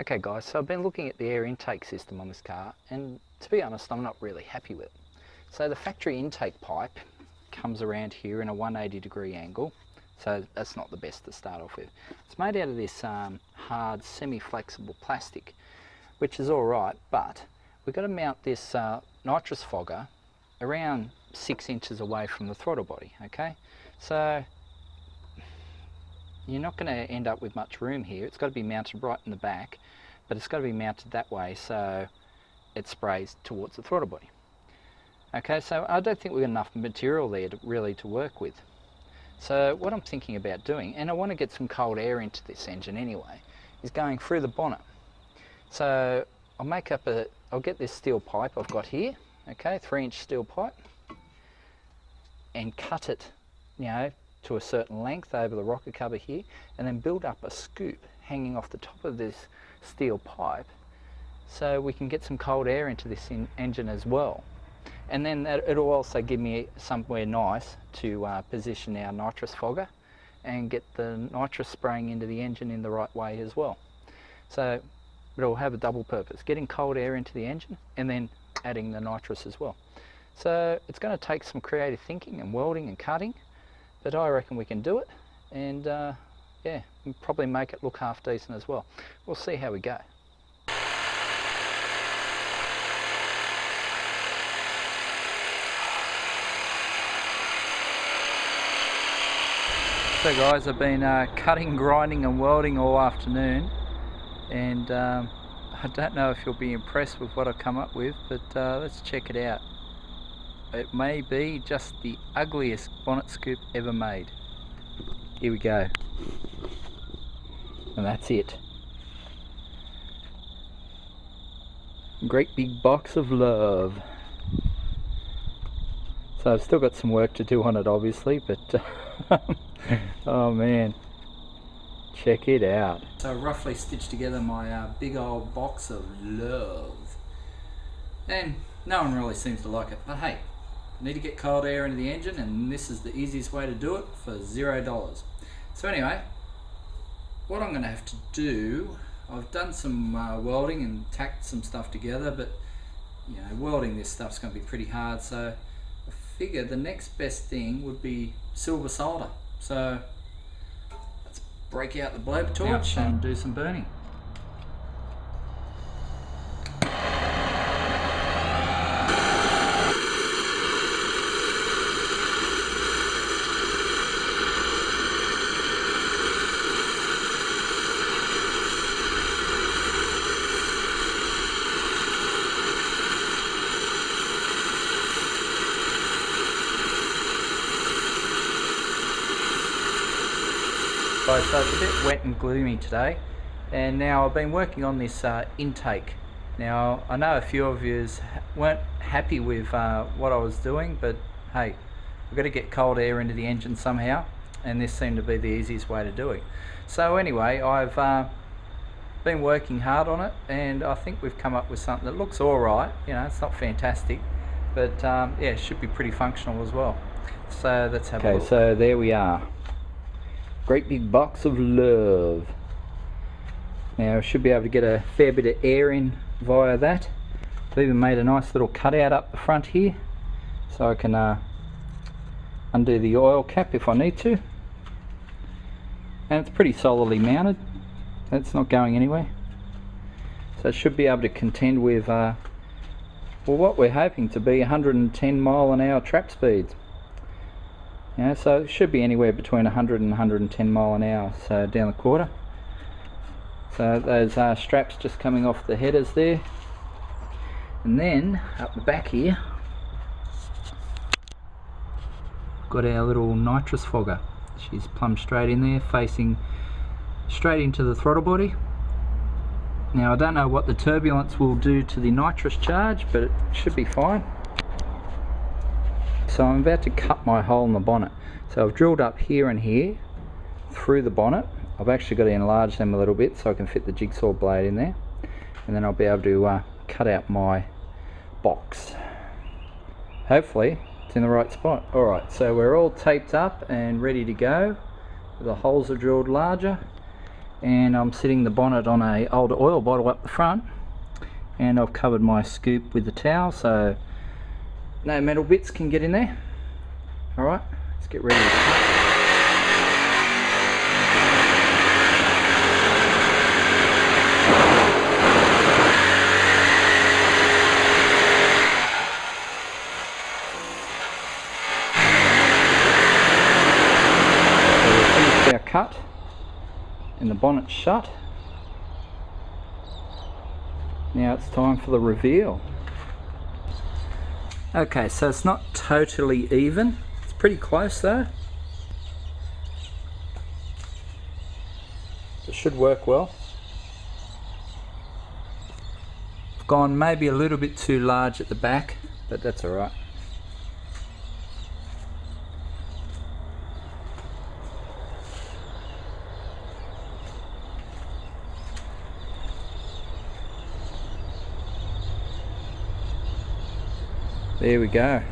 Okay guys, so I've been looking at the air intake system on this car, and to be honest, I'm not really happy with it. So the factory intake pipe comes around here in a 180-degree angle, so that's not the best to start off with. It's made out of this hard semi-flexible plastic, which is alright, but we've got to mount this nitrous fogger around 6 inches away from the throttle body, okay? So you're not going to end up with much room here. It's got to be mounted right in the back, but it's got to be mounted that way so it sprays towards the throttle body. Okay, so I don't think we've got enough material there to work with. So what I'm thinking about doing, and I want to get some cold air into this engine anyway, is going through the bonnet. So I'll get this steel pipe I've got here, okay, 3-inch steel pipe, and cut it, you know, to a certain length over the rocker cover here, and then build up a scoop hanging off the top of this steel pipe so we can get some cold air into this engine as well. And then it'll also give me somewhere nice to position our nitrous fogger and get the nitrous spraying into the engine in the right way as well. So it'll have a double purpose, getting cold air into the engine and then adding the nitrous as well. So it's going to take some creative thinking and welding and cutting, but I reckon we can do it, and yeah, and probably make it look half decent as well. We'll see how we go. So guys, I've been cutting, grinding and welding all afternoon, and I don't know if you'll be impressed with what I've come up with, but let's check it out. It may be just the ugliest bonnet scoop ever made. Here we go. And that's it. Great big box of love. So I've still got some work to do on it obviously, but oh man, check it out. So I roughly stitched together my big old box of love. And no one really seems to like it, but hey, need to get cold air into the engine, and this is the easiest way to do it for $0. So anyway, what I'm going to have to do, I've done some welding and tacked some stuff together, but you know, welding this stuff's going to be pretty hard, so I figured the next best thing would be silver solder. So let's break out the blowtorch and do some burning. So it's a bit wet and gloomy today, and now I've been working on this intake. Now I know a few of you weren't happy with what I was doing, but hey, we've got to get cold air into the engine somehow, and this seemed to be the easiest way to do it. So anyway, I've been working hard on it, and I think we've come up with something that looks alright. You know, it's not fantastic, but yeah, it should be pretty functional as well. So let's have a look. Okay, so there we are. Great big box of love. Now I should be able to get a fair bit of air in via that. I've even made a nice little cutout up the front here, so I can undo the oil cap if I need to. And it's pretty solidly mounted. It's not going anywhere. So it should be able to contend with well, what we're hoping to be 110 mile/hour trap speeds. Yeah, so it should be anywhere between 100 and 110 mile an hour, so down the quarter. So those straps just coming off the headers there, and then up the back here got our little nitrous fogger. She's plumb straight in there, facing straight into the throttle body. Now I don't know what the turbulence will do to the nitrous charge, but it should be fine. So I'm about to cut my hole in the bonnet. So I've drilled up here and here through the bonnet. I've actually got to enlarge them a little bit so I can fit the jigsaw blade in there, and then I'll be able to cut out my box. Hopefully it's in the right spot. Alright, so we're all taped up and ready to go. The holes are drilled larger, and I'm sitting the bonnet on a old oil bottle up the front, and I've covered my scoop with the towel so no metal bits can get in there. Alright, let's get ready to cut. Our cut and the bonnet's shut. Now it's time for the reveal. Okay, so it's not totally even, it's pretty close though. It should work well. I've gone maybe a little bit too large at the back, but that's alright. There we go.